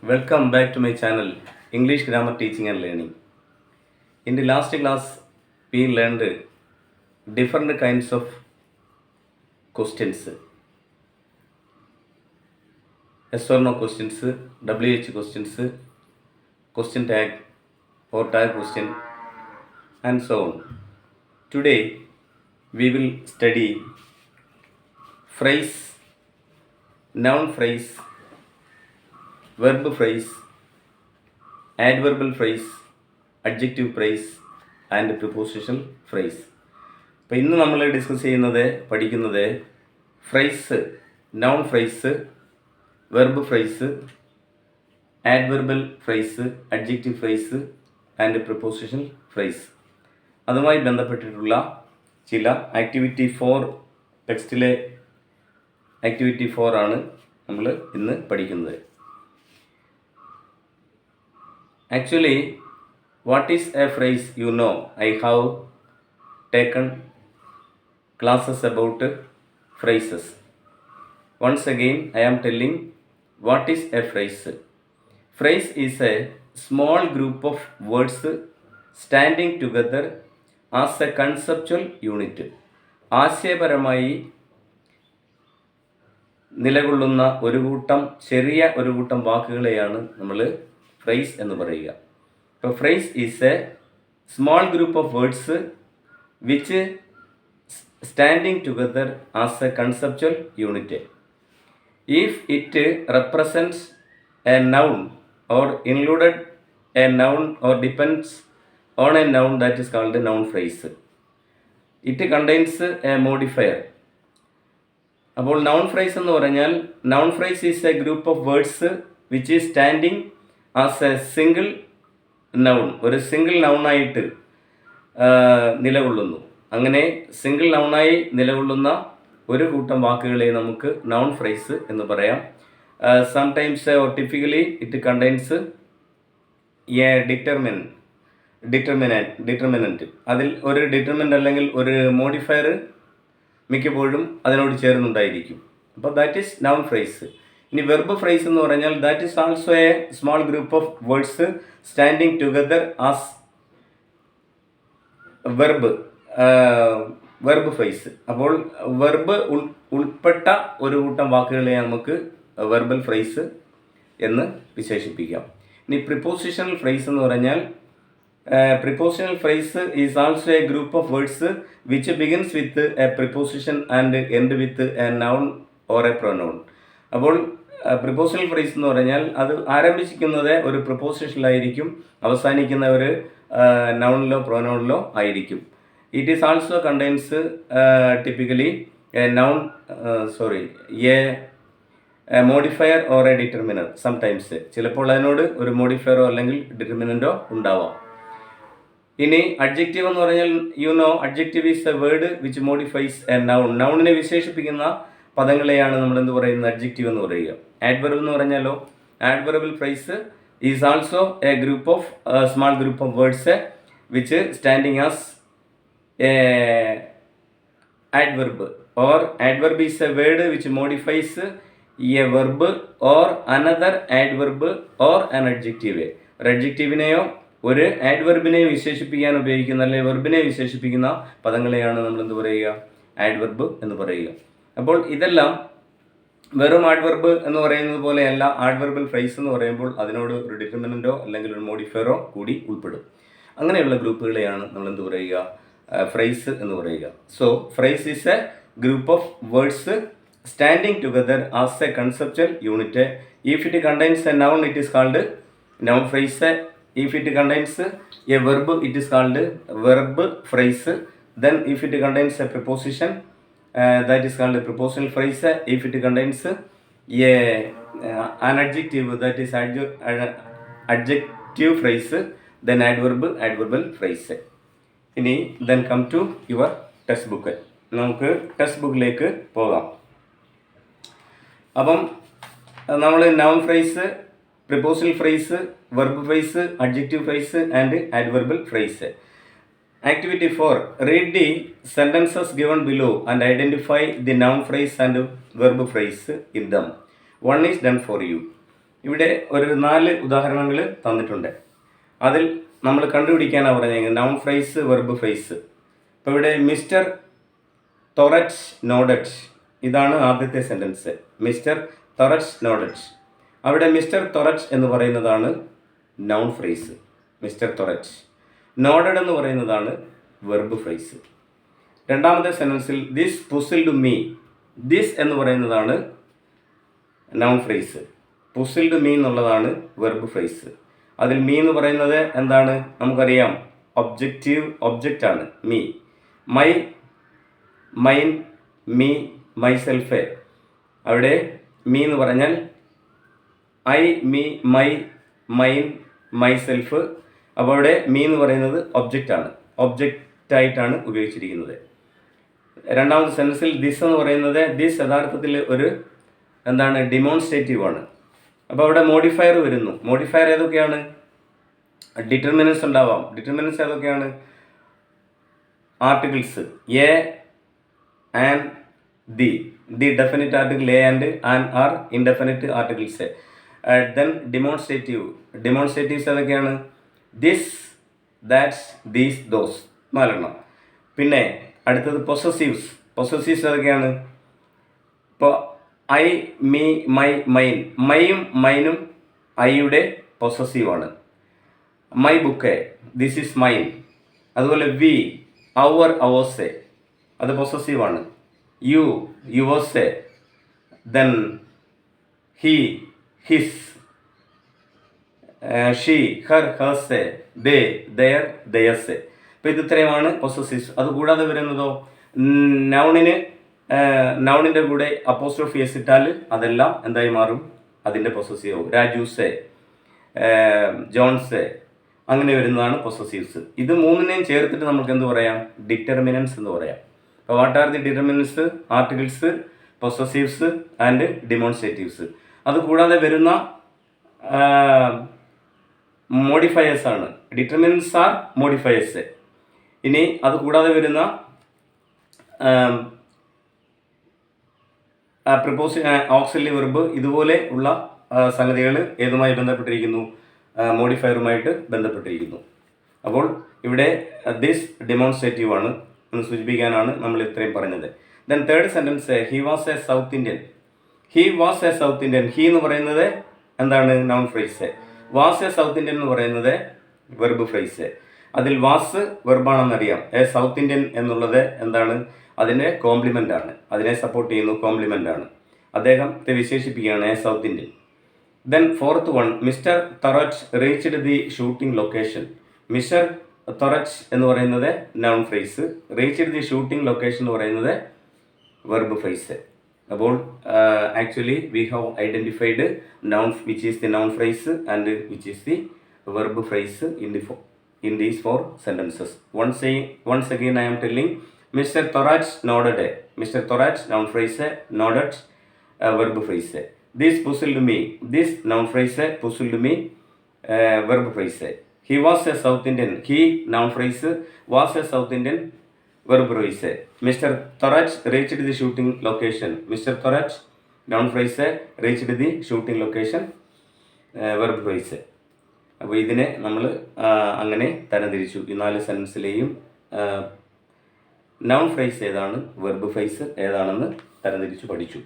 Welcome back to my channel English Grammar Teaching and Learning. In the last class, we learned different kinds of questions. Yes or no questions, WH questions, question tag or tag question, and so on. Today, we will study phrase, noun phrase, verb phrase, adverbial phrase, adjective phrase and prepositional phrase. അപ്പോൾ ഇന്ന് നമ്മൾ പഠിക്കുന്നത് phrase, noun phrase, verb phrase, adverbial phrase, adjective phrase and prepositional phrase. അതുമായി ബന്ധപ്പെട്ടിട്ടുള്ള ചില activity 4 ടെക്സ്റ്റിലെ activity 4 ആണ് നമ്മൾ ഇന്ന് പഠിക്കുന്നത്. Actually, what is a phrase? You know, I have taken classes about phrases. Once again, I am telling what is a phrase. Phrase is a small group of words standing together as a conceptual unit. ആശയപരമായി നിലകൊള്ളുന്ന ചെറിയ ഒരു കൂട്ടം വാക്കുകളെയാണ് നമ്മൾ phrase എന്ന് പറയുക. ഇപ്പോൾ phrase is A small group of words which standing together as A conceptual unit. If it represents A noun or included A noun or depends on A noun that is called noun phrase. It contains A modifier. അപ്പോൾ noun phrase എന്ന് പറഞ്ഞാൽ noun phrase is A group of words which is standing as A single noun, ഒരു single നൗണായിട്ട് നിലകൊള്ളുന്നു. അങ്ങനെ single നൗണായി നിലകൊള്ളുന്ന ഒരു കൂട്ടം വാക്കുകളെ നമുക്ക് നൗൺ ഫ്രേസ് എന്ന് പറയാം. Sometimes or typically it contains A determinant. അതിൽ ഒരു ഡിറ്റർമിനൻ്റ് അല്ലെങ്കിൽ ഒരു മോഡിഫയർ മിക്കപ്പോഴും അതിനോട് ചേർന്നുണ്ടായിരിക്കും. അപ്പോൾ ദാറ്റ് ഈസ് നൗൺ ഫ്രേസ്. ഇനി വെർബ് ഫ്രേസ് എന്ന് പറഞ്ഞാൽ that is also A small group of words standing together as verb phrase. അപ്പോൾ വെർബ് ഉൾപ്പെട്ട ഒരു കൂട്ടം വാക്കുകളെ നമുക്ക് വെർബൽ ഫ്രേസ് എന്ന് വിശേഷിപ്പിക്കാം. ഇനി പ്രിപ്പോസിഷണൽ ഫ്രേസ് എന്ന് പറഞ്ഞാൽ prepositional phrase is also a group of words which begins with a preposition and end with a noun or a pronoun. അപ്പോൾ പ്രിപ്പോസിഷണൽ ഫ്രേസ് എന്ന് പറഞ്ഞാൽ അത് ആരംഭിക്കുന്നത് ഒരു പ്രിപ്പോസിഷനിലായിരിക്കും, അവസാനിക്കുന്ന ഒരു നൗണിലോ പ്രൊനൗണിലോ ആയിരിക്കും. It is also contains typically A noun A modifier or A determiner. Sometimes ചിലപ്പോൾ അതിനോട് ഒരു മോഡിഫയറോ അല്ലെങ്കിൽ ഡിറ്റർമിനൻറ്റോ ഉണ്ടാവാം. ഇനി അഡ്ജക്റ്റീവ് എന്ന് പറഞ്ഞാൽ adjective is a word which modifies a noun. നൗണിനെ വിശേഷിപ്പിക്കുന്ന പദങ്ങളെയാണ് നമ്മൾ എന്ത് പറയുന്നത്, അഡ്ജക്റ്റീവ് എന്ന് പറയുക. ആഡ്വർബ് എന്ന് പറഞ്ഞാലോ adverbial phrase is also a group of small group of words which standing as a adverb or adverb is a word which modifies a verb or another adverb or an adjective. ഒരു അഡ്ജക്റ്റീവിനെയോ ഒരു ആഡ്വർബിനെയും വിശേഷിപ്പിക്കാൻ ഉപയോഗിക്കുന്ന അല്ലെങ്കിൽ വെർബിനെ വിശേഷിപ്പിക്കുന്ന പദങ്ങളെയാണ് നമ്മൾ എന്ത് പറയുക, ആഡ്വർബ് എന്ന് പറയുക. അപ്പോൾ ഇതെല്ലാം വെറും ആഡ്വർബ് എന്ന് പറയുന്നത് പോലെയല്ല. ആഡ്വർബൽ ഫ്രേസ് എന്ന് പറയുമ്പോൾ അതിനോട് ഒരു ഡിറ്റർമിനൻറ്റോ അല്ലെങ്കിൽ ഒരു മോഡിഫയറോ കൂടി ഉൾപ്പെടും. അങ്ങനെയുള്ള ഗ്രൂപ്പുകളെയാണ് നമ്മൾ എന്ത് പറയുക, ഫ്രേസ് എന്ന് പറയുക. So phrase is A group of words standing together as A conceptual unit. If it contains A noun it is called noun phrase. If it contains a verb, it is called verb phrase. Then if it contains a preposition, that is called a prepositional phrase. If it contains an adjective, that is adjective phrase. Then adverbal phrase. Then come to your textbook. നമുക്ക് text ബുക്കിലേക്ക് പോകാം. അപ്പം നമ്മൾ noun phrase, prepositional phrase, verb phrase, adjective phrase and adverbial phrase. Activity 4. Read the sentences given below and identify the noun phrase and verb phrase in them. One is done for you. ഇവിടെ ഒരു 4 ഉദാഹരണങ്ങൾ തന്നിട്ടുണ്ട്. അതിൽ നമ്മൾ കണ്ടുപിടിക്കാനാണ് പറഞ്ഞത് noun phrase, verb phrase. അപ്പോൾ ഇവിടെ mister തൊറച്ച് നോഡഡ്, ഇതാണ് ആദ്യത്തെ സെൻറ്റൻസ്. മിസ്റ്റർ തൊറച്ച് നോഡഡ്. അവിടെ മിസ്റ്റർ തൊറച്ച് എന്ന് പറയുന്നതാണ് നൗൺ ഫ്രേസ്, മിസ്റ്റർ തൊറച്ച്. നോഡഡ് എന്ന് പറയുന്നതാണ് വെർബ് ഫ്രേസ്. രണ്ടാമത്തെ സെൻറ്റൻസിൽ ദിസ് പുസിൽഡ് മീ, ദിസ് എന്ന് പറയുന്നതാണ് നൗൺ ഫ്രേസ്. പുസിൽഡ് മീ എന്നുള്ളതാണ് വെർബ് ഫ്രേസ്. അതിൽ മീ എന്ന് പറയുന്നത് എന്താണ് നമുക്കറിയാം, ഒബ്ജക്റ്റാണ് me. My, mine, me, myself. അവിടെ മീ എന്ന് പറഞ്ഞാൽ I, me, my, mine, myself. അപ്പോൾ അവിടെ മീ എന്ന് പറയുന്നത് ഒബ്ജക്റ്റാണ്, ഒബ്ജക്റ്റായിട്ടാണ് ഉപയോഗിച്ചിരിക്കുന്നത്. രണ്ടാമത്തെ സെൻറ്റൻസിൽ ദിസ് എന്ന് പറയുന്നത്, ദിസ് യഥാർത്ഥത്തിൽ ഒരു എന്താണ് ഡിമോൺസ്ട്രേറ്റീവ് ആണ്. അപ്പോൾ അവിടെ മോഡിഫയർ വരുന്നു. മോഡിഫയർ ഏതൊക്കെയാണ്? ഡിറ്റർമിനൻസ് ഉണ്ടാവാം. ഡിറ്റർമിനൻസ് ഏതൊക്കെയാണ്? Articles a and the definite article a and are indefinite articles. Then demonstratives ഏതൊക്കെയാണ്? ദിസ്, ദാറ്റ്സ്, ദീസ്, ദോസ്, 4 പിന്നെ അടുത്തത് പൊസസീവ്സ് ഏതൊക്കെയാണ്? ഇപ്പോൾ ഐ, മീ, മൈ, മൈൻ. മൈയും മൈനും ഐയുടെ പൊസസീവാണ്. My book, this is mine. അതുപോലെ വി, അവർ, അവേഴ്സ്, അത് പൊസസീവാണ്. You, yours. Then he, his. She, her, hers. They, their, theirs. അപ്പോൾ ഇത് ഇത്രയുമാണ് പൊസസീവ്സ്. അതുകൂടാതെ വരുന്നതോ നൗണിൻ്റെ കൂടെ അപ്പോസ്ട്രോഫി എസ് ഇട്ടാൽ അതെല്ലാം എന്തായി മാറും? അതിൻ്റെ പൊസസീവ് ആവും. രാജൂസ്, ജോൺസ്, അങ്ങനെ വരുന്നതാണ് പൊസസീവ്സ്. ഇത് 3നെയും ചേർത്തിട്ട് നമുക്ക് എന്ത് പറയാം? ഡിറ്റർമിനൻസ് എന്ന് പറയാം. അപ്പോൾ what are the determinants? Articles, possessives and demonstratives. അതുകൂടാതെ വരുന്ന മോഡിഫയേഴ്സ് ആണ്. Determinants are modifiers. ഇനി അതുകൂടാതെ വരുന്ന ഓക്സിലറി വെർബ്, ഇതുപോലെ ഉള്ള സംഗതികൾ ഏതുമായി ബന്ധപ്പെട്ടിരിക്കുന്നു? മോഡിഫയറുമായിട്ട് ബന്ധപ്പെട്ടിരിക്കുന്നു. അപ്പോൾ ഇവിടെ ദിസ് ഡെമോൺസ്ട്രേറ്റീവ് ആണ് എന്ന് സൂചിപ്പിക്കാനാണ് നമ്മൾ ഇത്രയും പറഞ്ഞത്. Then third sentence, he was a south Indian. He was a south Indian. He എന്ന് പറയുന്നത് എന്താണ്? Noun phrase. Was a south Indian എന്ന് പറയുന്നത് വെർബ് ഫ്രേസ്. അതിൽ വാസ് വെർബാണെന്നറിയാം. എ സൗത്ത് ഇന്ത്യൻ എന്നുള്ളത് എന്താണ്? അതിൻ്റെ കോംപ്ലിമെൻ്റ് ആണ്, അതിനെ സപ്പോർട്ട് ചെയ്യുന്നു, കോംപ്ലിമെൻ്റ് ആണ്. അദ്ദേഹത്തെ വിശേഷിപ്പിക്കുകയാണ് a south Indian. Then fourth one, mister തൊറച്ച് reached the shooting location. Mister തൊറച്ച് എന്ന് പറയുന്നത് noun phrase. Reached the shooting location എന്ന് പറയുന്നത് വെർബ് ഫ്രേസ്. അപ്പോൾ actually we have identified noun which is the noun phrase and which is the verb phrase in these 4 sentences. Once again I am telling, Mr. Torach nodded. Mr. Torach noun phrase, nodded verb phrase. This puzzled me. This noun phrase, puzzled me verb phrase. He was a South Indian. He noun phrase, was a South Indian verb phrase. Mr. Torach reached the shooting location. Mr. Torach noun phrase, reached the shooting location verb phrase. അപ്പോൾ ഇതിനെ നമ്മൾ അങ്ങനെ തരംതിരിച്ചു. ഈ 4 സെൻറ്റൻസിലെയും noun phrase ഏതാണ്, verb phrase ഏതാണെന്ന് തരംതിരിച്ചു പഠിച്ചു.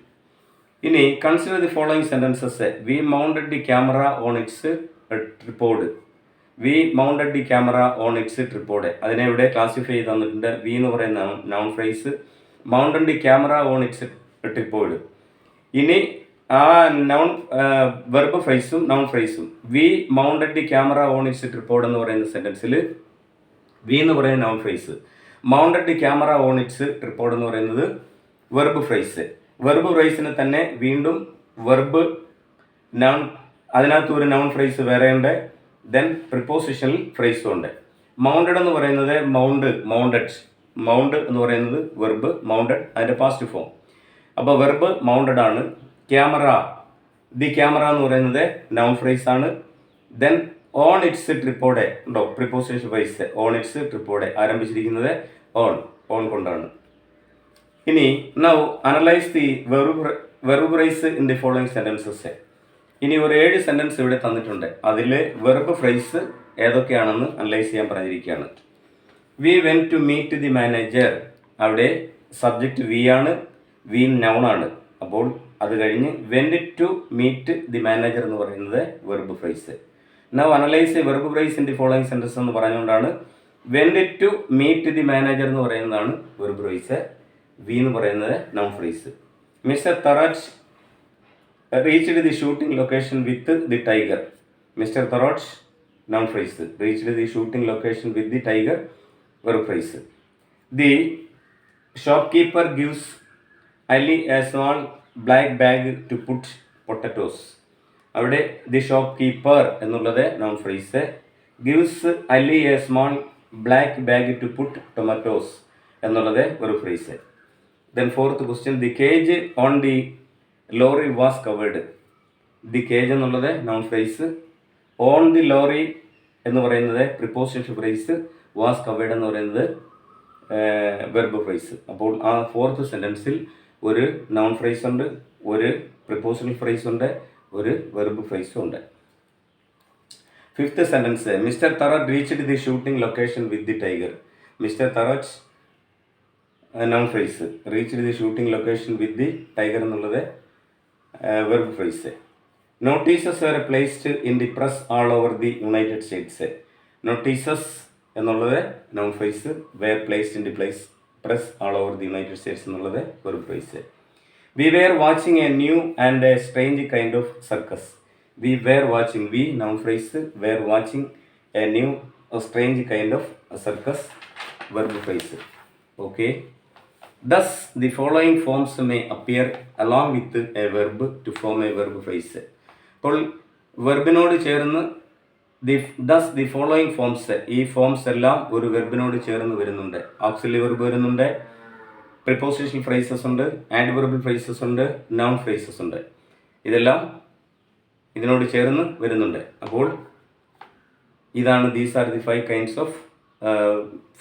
ഇനി consider the following sentences. We mounted the camera on its tripod. We mounted the camera on its tripod. അതിനെ ഇവിടെ ക്ലാസിഫൈ ചെയ്ത് തന്നിട്ടുണ്ട്. വി എന്ന് പറയുന്ന noun phrase, mounted the camera on its tripod. ഇനി ആ നൗൺ വെർബ് ഫ്രേസും noun phrase. We mounted the camera on its tripod എന്ന് പറയുന്ന സെൻറ്റൻസിൽ വി എന്ന് പറയുന്ന noun phrase, mounted the camera on its tripod എന്ന് പറയുന്നത് വെർബ് ഫ്രേസ്. വെർബ് ഫ്രേസിന് തന്നെ വീണ്ടും വെർബ് നൗൺ, അതിനകത്ത് ഒരു നൗൺ ഫ്രേസ് വേറെ ഉണ്ട്. ദെൻ പ്രിപ്പോസിഷണൽ ഫ്രേസും ഉണ്ട്. മൗണ്ടഡ് എന്ന് പറയുന്നത് മൗണ്ടഡ് എന്ന് പറയുന്നത് വെർബ്, മൗണ്ടഡ് അതിൻ്റെ പാസ്റ്റ് ഫോം. അപ്പോൾ വെർബ് മൗണ്ടഡ് ആണ്. ക്യാമറ, ദി ക്യാമറ എന്ന് പറയുന്നത് നൗൺ ഫ്രേസ് ആണ്. ദെൻ ഓൺ ഇറ്റ്സ് ട്രിപ്പോഡ് ഉണ്ടോ, preposition phrase. On its tripod ആരംഭിച്ചിരിക്കുന്നത് ഓൺ കൊണ്ടാണ്. ഇനി now analyse the verb phrase in the following sentences. ഇനി ഒരു 7 സെൻറ്റൻസ് ഇവിടെ തന്നിട്ടുണ്ട്. അതിൽ വെർബ് ഫ്രേസ് ഏതൊക്കെയാണെന്ന് അനലൈസ് ചെയ്യാൻ പറഞ്ഞിരിക്കുകയാണ്. We went to meet the manager. അവിടെ സബ്ജക്റ്റ് വി ആണ്, വി നൗൺ ആണ്. അപ്പോൾ അത് കഴിഞ്ഞ് went to meet the manager എന്ന് പറയുന്നത് verb phrase. Now analyse verb phrase in the following sentence എന്ന് പറഞ്ഞുകൊണ്ടാണ് went to meet the manager എന്ന് പറയുന്നതാണ് വെർബ് ഫ്രേസ്. വി എന്ന് പറയുന്നത് noun phrase. Mister തറാജ് reached the shooting location with the tiger. Mister തറാജ് noun phrase. Reached the shooting location with the tiger, verb phrase. The shopkeeper gives Ali a small black bag to put potatoes. അവിടെ the shop keeper എന്നുള്ളത് noun phrase. gives Ali a small black bag to put tomatoes എന്നുള്ളത് verb phrase. Then fourth question, the cage on the lorry was covered. The cage എന്നുള്ളത് noun phrase. On the lorry എന്ന് പറയുന്നത് preposition phrase, was covered എന്ന് പറയുന്നത് verb phrase. അപ്പോൾ ആ fourth സെൻറ്റൻസിൽ ഒരു noun phrase ഉണ്ട്, ഒരു പ്രിപ്പോസിഷണൽ ഫ്രേസ് ഉണ്ട്, ഒരു വെർബ് ഫ്രേസും ഉണ്ട്. Fifth sentence, mister തറാജ് reached the shooting location with the tiger. Mister തറാജ് noun phrase, reached the shooting location with the tiger എന്നുള്ളത് verb phrase. Notices were placed in the press all over the United States. Notices എന്നുള്ളത് noun phrase, were placed in the press all over the United States എന്നുള്ളത് verb phrase. We were watching a new and a strange kind of circus. We were watching, we noun phrase, were watching a new a strange kind of circus, verb phrase. Okay. Thus the following forms may appear along with a verb to form a verb phrase. അപ്പോൾ വെർബിനോട് ചേർന്ന് the following forms, ഈ forms എല്ലാം ഒരു വെർബിനോട് ചേർന്ന് വരുന്നുണ്ട്. Auxiliary verb വരുന്നുണ്ട്, prepositional phrases ഉണ്ട്, ആഡ്വർബൽ phrases ഉണ്ട്, നൗൺ ഫ്രേസസ് ഉണ്ട്. ഇതെല്ലാം ഇതിനോട് ചേർന്ന് വരുന്നുണ്ട്. അപ്പോൾ ഇതാണ് these are the 5 kinds of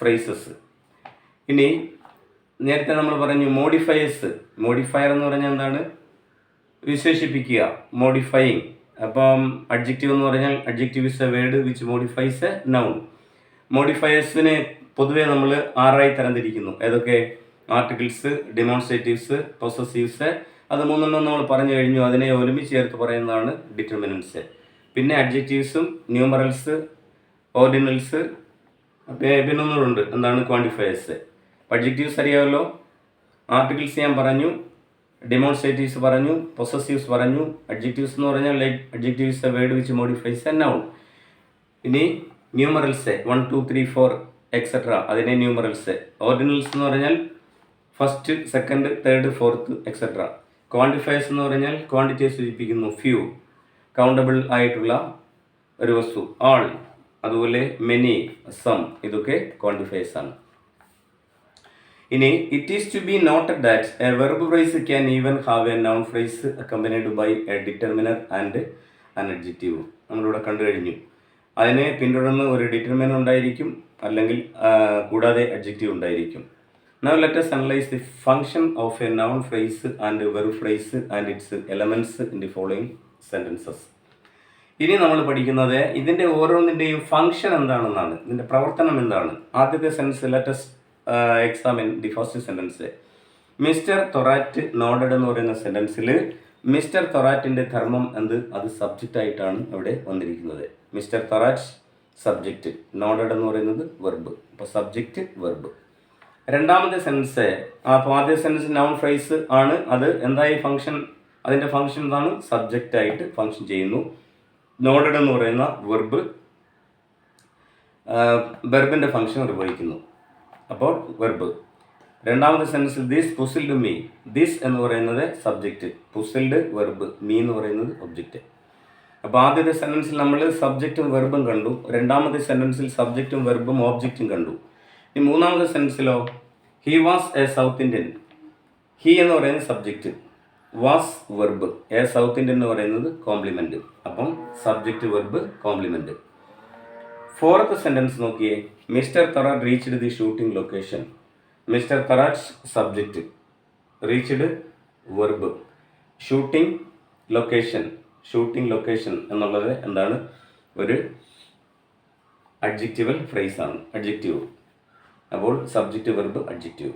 phrases. ഇനി നേരത്തെ നമ്മൾ പറഞ്ഞു മോഡിഫയേഴ്സ്. മോഡിഫയർ എന്ന് പറഞ്ഞാൽ എന്താണ്? വിശേഷിപ്പിക്കുക, മോഡിഫയിങ്. അപ്പം അഡ്ജക്റ്റീവ് എന്ന് പറഞ്ഞാൽ adjective is a word which modifies a noun. മോഡിഫയേഴ്സിനെ പൊതുവേ നമ്മൾ 6 തരംതിരിക്കുന്നു. ഏതൊക്കെ? Articles, demonstratives, possessives. അത് 3 നമ്മൾ പറഞ്ഞു കഴിഞ്ഞു. അതിനെ ഒരുമിച്ച് ചേർത്ത് പറയുന്നതാണ് ഡിറ്റർമിനൻസ്. പിന്നെ അഡ്ജക്റ്റീവ്സും ന്യൂമറൽസ്, ഓർഡിനൽസ്, പിന്നെ ഒന്നുകൂടെ എന്താണ്? ക്വാണ്ടിഫയേഴ്സ്. അഡ്ജക്റ്റീവ്സ് അറിയാമല്ലോ. ആർട്ടിക്കിൾസ് ഞാൻ പറഞ്ഞു, ഡെമോൺസ്ട്രേറ്റീവ്സ് പറഞ്ഞു, പൊസസീവ്സ് പറഞ്ഞു. അഡ്ജക്റ്റീവ്സ് എന്ന് പറഞ്ഞാൽ like adjectives a word which modifies a noun. ഇനി ന്യൂമറൽസ് 1 2 3 4 എക്സെട്ര, അതിനെ ന്യൂമറൽസ്. ഓർഡിനൽസ് എന്ന് പറഞ്ഞാൽ first, second, third, fourth etcetera. Quantifiers എന്ന് പറഞ്ഞാൽ ക്വാണ്ടിറ്റിയെ സൂചിപ്പിക്കുന്നു. ഫ്യൂ, കൗണ്ടബിൾ ആയിട്ടുള്ള ഒരു വസ്തു. ആൾ, അതുപോലെ മെനി, സം, ഇതൊക്കെ ക്വാണ്ടിഫയേഴ്സ് ആണ്. ഇനി it is to be noted that a verb phrase can even have a noun phrase accompanied by a determiner and an adjective. നമ്മളിവിടെ കണ്ടു കഴിഞ്ഞു. അതിനെ പിന്തുടർന്ന് ഒരു ഡിറ്റർമിനർ ഉണ്ടായിരിക്കും, അല്ലെങ്കിൽ കൂടാതെ അഡ്ജക്റ്റീവ് ഉണ്ടായിരിക്കും. Now let us analyze the function of a noun phrase and verb phrase and its elements in the following sentences. ഇനി നമ്മൾ പഠിക്കുന്നത് ഇതിൻ്റെ ഓരോന്നിൻ്റെയും ഫംഗ്ഷൻ എന്താണെന്നാണ്, ഇതിൻ്റെ പ്രവർത്തനം എന്താണ്. ആദ്യത്തെ sentence let us examine the first sentence. Mister Thorat nodded എന്ന് പറയുന്ന സെൻറ്റൻസിൽ മിസ്റ്റർ തൊറാറ്റിൻ്റെ ധർമ്മം എന്ത്? അത് സബ്ജക്റ്റ് ആയിട്ടാണ് അവിടെ വന്നിരിക്കുന്നത്. മിസ്റ്റർ തൊറാറ്റ് സബ്ജക്റ്റ്, നോഡഡ് എന്ന് പറയുന്നത് വെർബ്. അപ്പോൾ സബ്ജക്റ്റ് വെർബ്. രണ്ടാമത്തെ സെൻറ്റൻസ്, അപ്പോൾ ആദ്യ സെൻറ്റൻസ് നൗൺ ഫ്രേസ് ആണ്. അത് എന്തായി ഫംഗ്ഷൻ? അതിൻ്റെ ഫംഗ്ഷൻ എന്താണ്? സബ്ജക്റ്റ് ആയിട്ട് ഫംഗ്ഷൻ ചെയ്യുന്നു. നോഡഡ് എന്ന് പറയുന്ന വെർബ് വെർബിൻ്റെ ഫംഗ്ഷൻ നിർവഹിക്കുന്നു. അപ്പോൾ വെർബ്. രണ്ടാമത്തെ സെൻറ്റൻസിൽ ദിസ് പുസിൽഡ് മീ, ദിസ് എന്ന് പറയുന്നത് സബ്ജക്റ്റ്, പുസിൽഡ് വെർബ്, മീ എന്ന് പറയുന്നത് ഒബ്ജക്റ്റ്. അപ്പോൾ ആദ്യത്തെ സെൻറ്റൻസിൽ നമ്മൾ സബ്ജക്റ്റും വെർബും കണ്ടു. രണ്ടാമത്തെ സെൻറ്റൻസിൽ സബ്ജക്റ്റും വെർബും ഓബ്ജക്റ്റും കണ്ടു. ഈ മൂന്നാമത്തെ സെൻറ്റൻസിലോ he was a south Indian. He എന്ന് പറയുന്നത് subject, was verb, a south Indian എന്ന് പറയുന്നത് കോംപ്ലിമെൻറ്റ്. അപ്പം subject verb complement. Fourth sentence നോക്കിയേ. Mister തറാജ് reached the shooting location. Mister Tharaj subject, reached verb, shooting location shooting location എന്നുള്ളത് എന്താണ്? ഒരു adjectival phrase ആണ്, അഡ്ജക്റ്റീവ്. അപ്പോൾ subject verb adjective.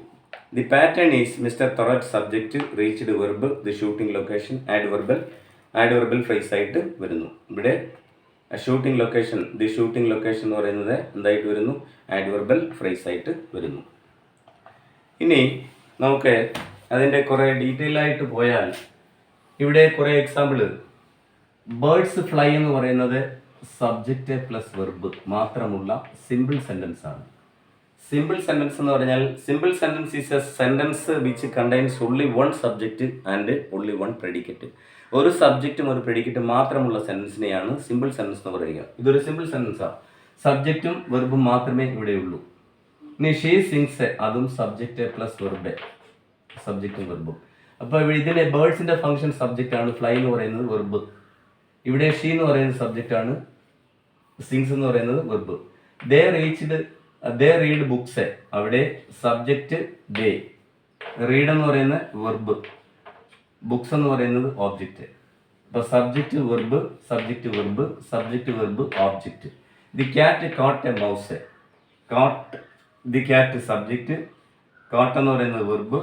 The pattern is mister Thorat subject reached verb the shooting location adverbial phrase ആയിട്ട് വരുന്നു. ഇവിടെ shooting location, the shooting location എന്ന് പറയുന്നത് എന്തായിട്ട് വരുന്നു? ആഡ്വർബൽ ഫ്രേസ് ആയിട്ട് വരുന്നു. ഇനി നമുക്ക് അതിൻ്റെ കുറേ ഡീറ്റെയിൽ ആയിട്ട് പോയാൽ ഇവിടെ കുറേ എക്സാമ്പിൾ. ബേർഡ്സ് ഫ്ലൈ എന്ന് പറയുന്നത് സബ്ജക്റ്റ് പ്ലസ് വെർബ് മാത്രമുള്ള സിമ്പിൾ സെൻറ്റൻസ് ആണ്. സിമ്പിൾ സെൻറ്റൻസ് എന്ന് പറഞ്ഞാൽ simple sentence is a sentence which contains only one subject and only one predicate. ഒരു സബ്ജക്റ്റും ഒരു പ്രെഡിക്കറ്റും മാത്രമുള്ള സെൻറ്റൻസിനെയാണ് സിമ്പിൾ സെൻറ്റൻസ് എന്ന് പറയുക. ഇതൊരു സിമ്പിൾ സെൻറ്റൻസാണ്. സബ്ജക്റ്റും വെർബും മാത്രമേ ഇവിടെയുള്ളൂ. ഇനി ഷീ സിങ്സ്, അതും സബ്ജക്റ്റ് പ്ലസ് വെർബ്, സബ്ജക്റ്റും വെർബും. അപ്പോൾ ഇതിലെ ബേർഡ്സിൻ്റെ ഫംഗ്ഷൻ സബ്ജക്റ്റ് ആണ്, ഫ്ലൈ എന്ന് പറയുന്നത് വെർബ്. ഇവിടെ ഷീ എന്ന് പറയുന്നത് സബ്ജക്റ്റ് ആണ്, സിങ്സ് എന്ന് പറയുന്നത് വെർബ്. ദേ റീഡ് ബുക്സ്, അവിടെ സബ്ജക്റ്റ് ദേ, റീഡ് എന്ന് പറയുന്ന വെർബ്, ബുക്സ് എന്ന് പറയുന്നത് ഓബ്ജക്റ്റ്. അപ്പോൾ subject verb, subject verb, subject verb object. The cat caught a mouse, caught the cat subject, caught എന്ന് പറയുന്നത് വെർബ്,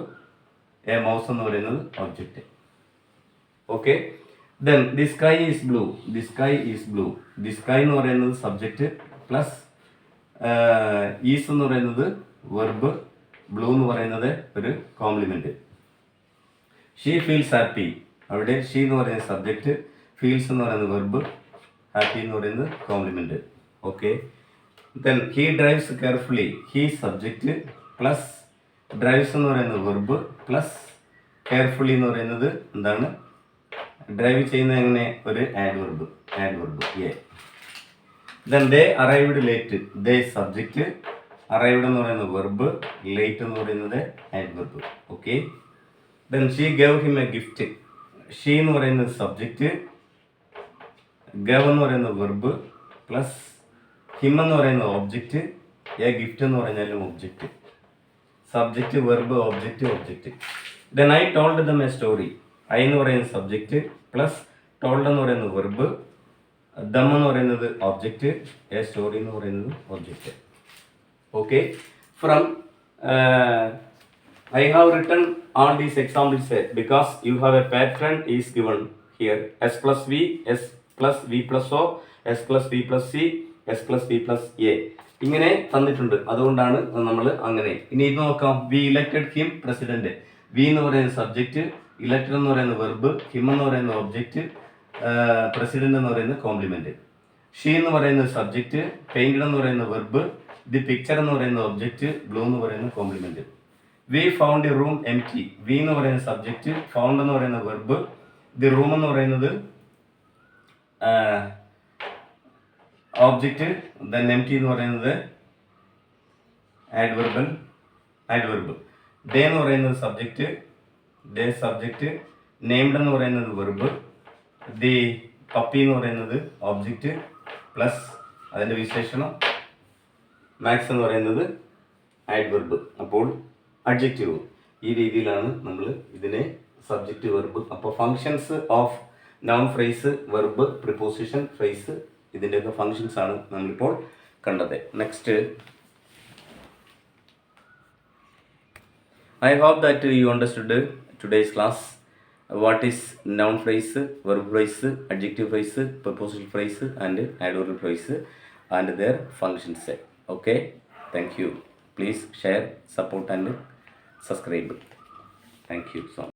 എ മൗസ് എന്ന് പറയുന്നത് object. Okay. Then the sky is blue, the sky is blue, the sky എന്ന് പറയുന്നത് subject plus is എന്ന് പറയുന്നത് verb, blue എന്ന് പറയുന്നത് ഒരു കോംപ്ലിമെന്റ്. ഷീ ഫീൽസ് ഹാപ്പി, അവിടെ ഷീ എന്ന് പറയുന്നത് സബ്ജക്റ്റ്, ഫീൽസ് എന്ന് പറയുന്നത് വെർബ്, ഹാപ്പി എന്ന് പറയുന്നത് complement. Okay. Then he drives carefully, he subject plus drives എന്ന് പറയുന്നത് വെർബ് പ്ലസ് കെയർഫുള്ളി എന്ന് പറയുന്നത് എന്താണ്? ഡ്രൈവ് ചെയ്യുന്നത് എങ്ങനെ? ഒരു adverb A. Then they arrived late, they subject, arrived എന്ന് പറയുന്നത് വെർബ്, ലേറ്റ് എന്ന് പറയുന്നത് adverb. Okay. Then she gov him A gift, she എന്ന് പറയുന്നത് സബ്ജക്റ്റ്, ഗവ് എന്ന് പറയുന്നത് വെർബ് പ്ലസ് ഹിം എന്ന് പറയുന്നത് ഓബ്ജക്റ്റ്, എ ഗിഫ്റ്റ് എന്ന് പറഞ്ഞാലും object. Subject verb object. Then I told them a story, I എന്ന് പറയുന്നത് സബ്ജക്റ്റ് പ്ലസ് ടോൾഡ് എന്ന് പറയുന്നത് വെർബ്, ദം എന്ന് പറയുന്നത് ഓബ്ജക്റ്റ്, എ സ്റ്റോറി എന്ന് പറയുന്നത് object. Okay. From I have written all these examples because you have a pattern is given here. S plus V, S plus V plus O, S plus V plus C, S plus V plus A. ഇങ്ങനെ തന്നിട്ടുണ്ട്, അതുകൊണ്ടാണ് നമ്മൾ അങ്ങനെ. ഇനി ഇത് നോക്കാം. We elected him president. We എന്ന് പറയുന്ന സബ്ജക്റ്റ്, ഇലക്റ്റഡ് എന്ന് പറയുന്ന വെർബ്, ഹിം എന്ന് പറയുന്ന ഒബ്ജക്റ്റ്, പ്രസിഡന്റ് എന്ന് പറയുന്ന കോംപ്ലിമെന്റ്. ഷീ എന്ന് പറയുന്ന സബ്ജക്റ്റ്, പെയിന്റഡ് എന്ന് പറയുന്ന വെർബ്, ദി പിക്ചർ എന്ന് പറയുന്ന ഒബ്ജക്റ്റ്, ബ്ലൂ എന്ന് പറയുന്ന complement. We found a room empty. We എന്ന് പറയുന്ന സബ്ജക്റ്റ്, ഫൗണ്ട് എന്ന് പറയുന്ന വെർബ്, ദി റൂം എന്ന് പറയുന്നത് ഓബ്ജക്റ്റ്, ദെൻ എംപ്റ്റി എന്ന് പറയുന്നത് ആഡ്വർബ്. ഡേ എന്ന് പറയുന്നത് സബ്ജക്റ്റ്, ഡേ സബ്ജക്റ്റ്, നെയിംഡ് എന്ന് പറയുന്നത് വെർബ്, ദി പപ്പി എന്ന് പറയുന്നത് ഓബ്ജക്റ്റ് പ്ലസ് അതിൻ്റെ വിശേഷണം, മാക്സ് എന്ന് പറയുന്നത് ആഡ്വർബ്. അപ്പോൾ അഡ്ജക്റ്റീവ്. ഈ രീതിയിലാണ് നമ്മൾ ഇതിനെ സബ്ജക്റ്റ് വെർബ്. അപ്പോൾ functions of noun phrase, verb, preposition, phrase, ഇതിൻ്റെയൊക്കെ ഫങ്ഷൻസ് ആണ് നമ്മളിപ്പോൾ കണ്ടത്. Next, I hope that you understood today's class. What is noun phrase, verb phrase, adjective phrase, prepositional phrase and adverb phrase and their functions. Okay, thank you. Please share, support and subscribe. Thank you so much.